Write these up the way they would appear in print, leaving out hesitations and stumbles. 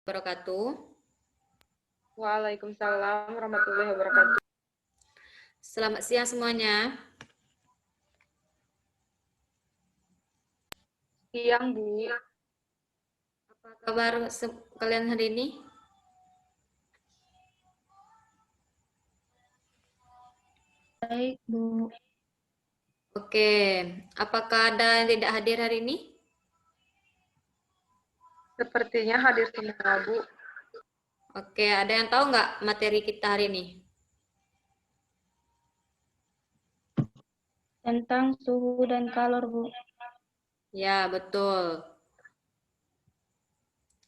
Wabarakatuh. Waalaikumsalam warahmatullahi wabarakatuh. Selamat siang semuanya. Siang, Bu. Apa kabar kalian hari ini? Baik, Bu. Oke, apakah ada yang tidak hadir hari ini? Sepertinya hadir semua, Bu. Oke, ada yang tahu nggak materi kita hari ini? Tentang suhu dan kalor, Bu. Ya, betul.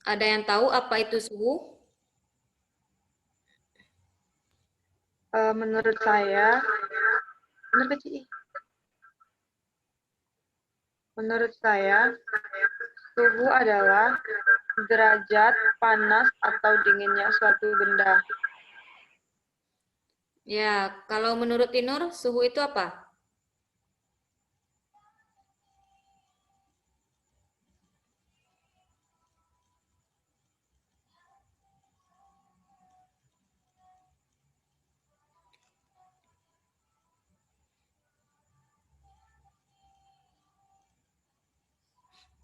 Ada yang tahu apa itu suhu? Menurut saya, suhu adalah derajat panas atau dinginnya suatu benda. Ya, kalau menurut Tinur, suhu itu apa?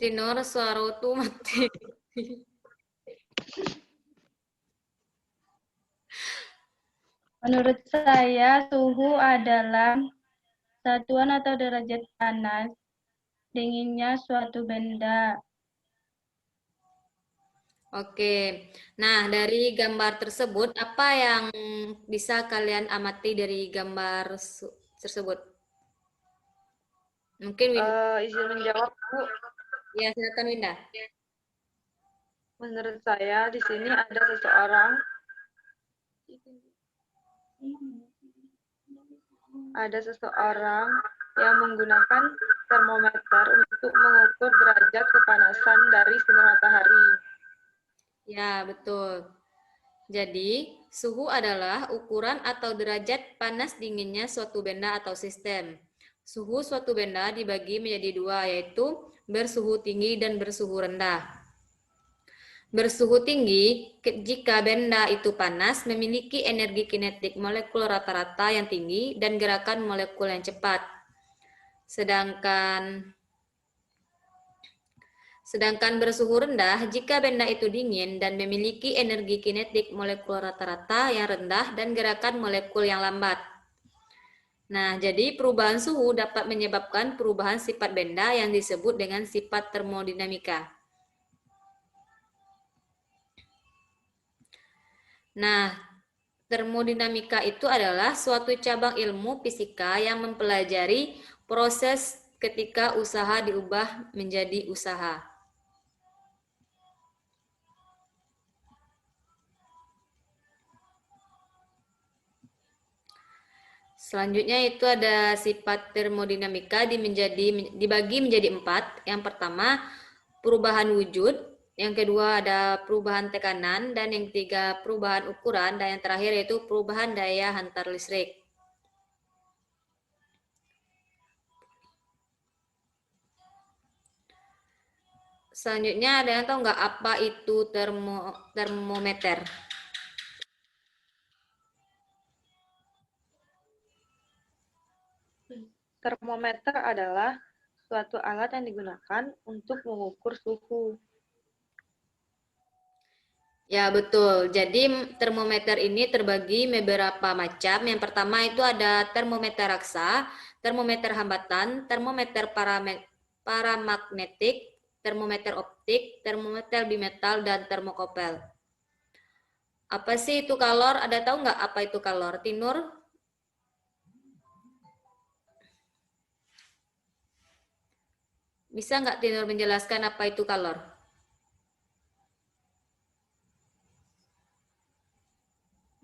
Tinur, suara tuh mati. Menurut saya, suhu adalah satuan atau derajat panas dinginnya suatu benda. Oke, nah dari gambar tersebut, apa yang bisa kalian amati dari gambar tersebut? Mungkin Izin menjawab, Bu. Ya, silakan Winda. Menurut saya, di sini ada seseorang yang menggunakan termometer untuk mengukur derajat kepanasan dari sinar matahari. Ya, betul. Jadi, suhu adalah ukuran atau derajat panas dinginnya suatu benda atau sistem. Suhu suatu benda dibagi menjadi dua, yaitu bersuhu tinggi dan bersuhu rendah. Bersuhu tinggi, jika benda itu panas, memiliki energi kinetik molekul rata-rata yang tinggi dan gerakan molekul yang cepat. Sedangkan bersuhu rendah, jika benda itu dingin dan memiliki energi kinetik molekul rata-rata yang rendah dan gerakan molekul yang lambat. Nah, jadi perubahan suhu dapat menyebabkan perubahan sifat benda yang disebut dengan sifat termodinamika. Nah, termodinamika itu adalah suatu cabang ilmu fisika yang mempelajari proses ketika usaha diubah menjadi usaha. Selanjutnya itu ada sifat termodinamika dibagi menjadi 4. Yang pertama, perubahan wujud. Yang kedua ada perubahan tekanan. Dan yang ketiga, perubahan ukuran. Dan yang terakhir yaitu perubahan daya hantar listrik. Selanjutnya ada yang tahu nggak apa itu termometer? Termometer adalah suatu alat yang digunakan untuk mengukur suhu. Ya, betul. Jadi termometer ini terbagi beberapa macam. Yang pertama itu ada termometer raksa, termometer hambatan, termometer paramagnetik, termometer optik, termometer bimetal, dan termokopel. Apa sih itu kalor? Ada tahu nggak apa itu kalor? Tinur? Bisa nggak Tinur menjelaskan apa itu kalor?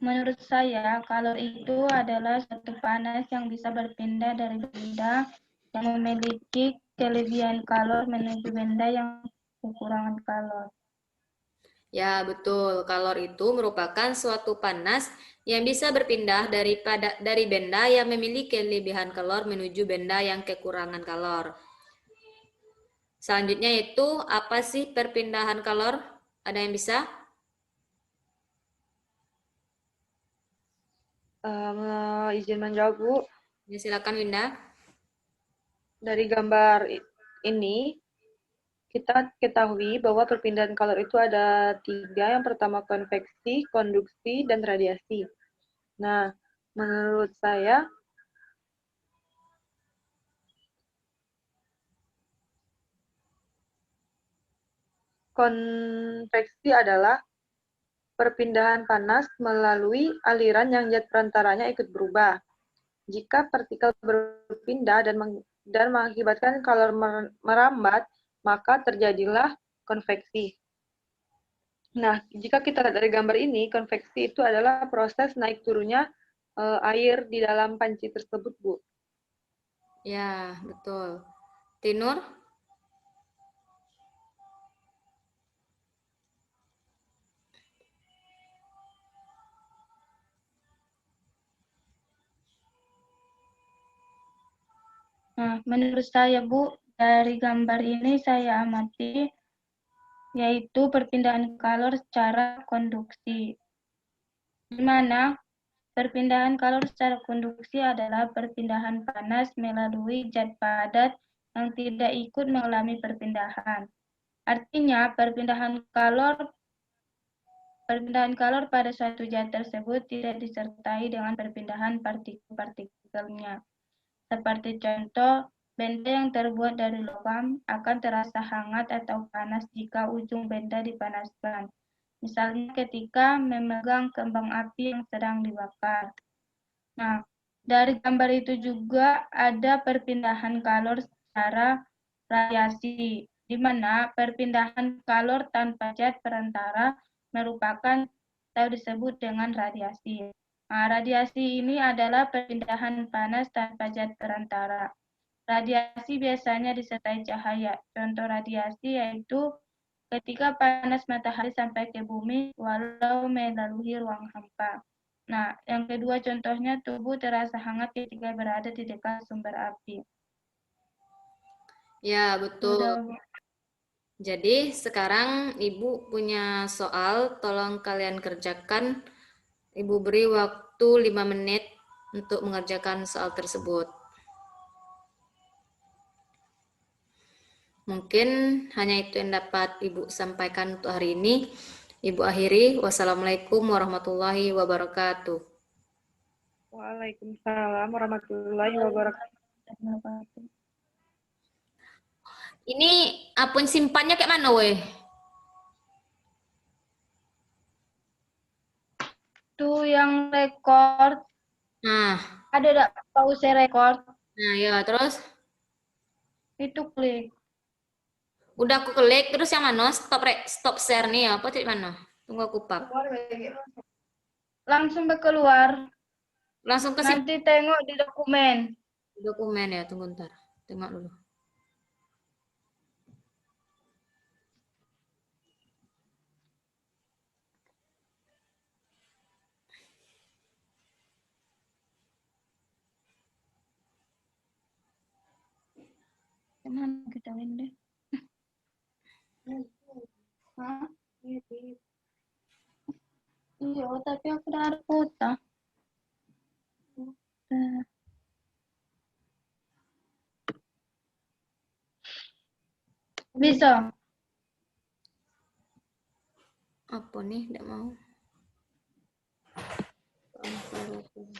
Menurut saya, kalor itu adalah suatu panas yang bisa berpindah dari benda yang memiliki kelebihan kalor menuju benda yang kekurangan kalor. Ya, betul. Kalor itu merupakan suatu panas yang bisa berpindah dari benda yang memiliki kelebihan kalor menuju benda yang kekurangan kalor. Selanjutnya itu apa sih perpindahan kalor? Ada yang bisa? izin menjawab, Bu. Ya, silakan Winda. Dari gambar ini, kita ketahui bahwa perpindahan kalor itu ada 3. Yang pertama konveksi, konduksi, dan radiasi. Nah, menurut saya, konveksi adalah perpindahan panas melalui aliran yang zat perantaranya ikut berubah. Jika partikel berpindah dan mengakibatkan kalor merambat, maka terjadilah konveksi. Nah, jika kita lihat dari gambar ini, konveksi itu adalah proses naik turunnya air di dalam panci tersebut, Bu. Ya, betul. Tinur? Nah, menurut saya, Bu, dari gambar ini saya amati yaitu perpindahan kalor secara konduksi. Di mana perpindahan kalor secara konduksi adalah perpindahan panas melalui zat padat yang tidak ikut mengalami perpindahan. Artinya, perpindahan kalor pada suatu zat tersebut tidak disertai dengan perpindahan partikel-partikelnya. Seperti contoh, benda yang terbuat dari logam akan terasa hangat atau panas jika ujung benda dipanaskan. Misalnya ketika memegang kembang api yang sedang dibakar. Nah, dari gambar itu juga ada perpindahan kalor secara radiasi, di mana perpindahan kalor tanpa zat perantara merupakan atau disebut dengan radiasi. Nah, radiasi ini adalah perpindahan panas tanpa zat perantara. Radiasi biasanya disertai cahaya. Contoh radiasi yaitu ketika panas matahari sampai ke bumi walau melalui ruang hampa. Nah, yang kedua contohnya tubuh terasa hangat ketika berada di dekat sumber api. Ya, betul. Sudah, Jadi sekarang Ibu punya soal, tolong kalian kerjakan. Ibu beri waktu 5 menit untuk mengerjakan soal tersebut. Mungkin hanya itu yang dapat Ibu sampaikan untuk hari ini. Ibu akhiri. Wassalamualaikum warahmatullahi wabarakatuh. Waalaikumsalam warahmatullahi wabarakatuh. Ini akun simpannya kayak mana, weh? Itu yang record. Nah, Ada tidak pause record? nah ya, terus Itu klik. udah aku klik, terus yang mana? Stop share nih, apa di mana? Tunggu aku pak. Langsung keluar. Langsung ke Nanti tengok di dokumen. dokumen ya, tunggu ntar. Tengok dulu. Mana kita ini? Hah? Iya, tapi aku udah ada kuota. Bisa. Apa nih? Tidak mau.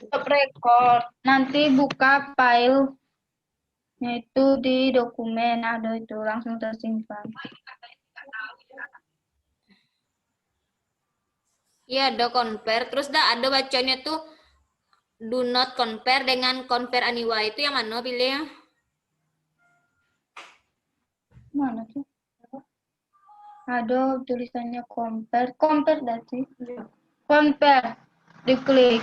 Stop record. Nanti buka file itu di dokumen ada itu langsung tersimpan. Iya, ada compare. Terus ada bacanya tuh do not compare dengan compare anyway. Itu yang mana pilih ya? Mana tuh? Ada tulisannya compare. Compare dah sih. Compare. Diklik.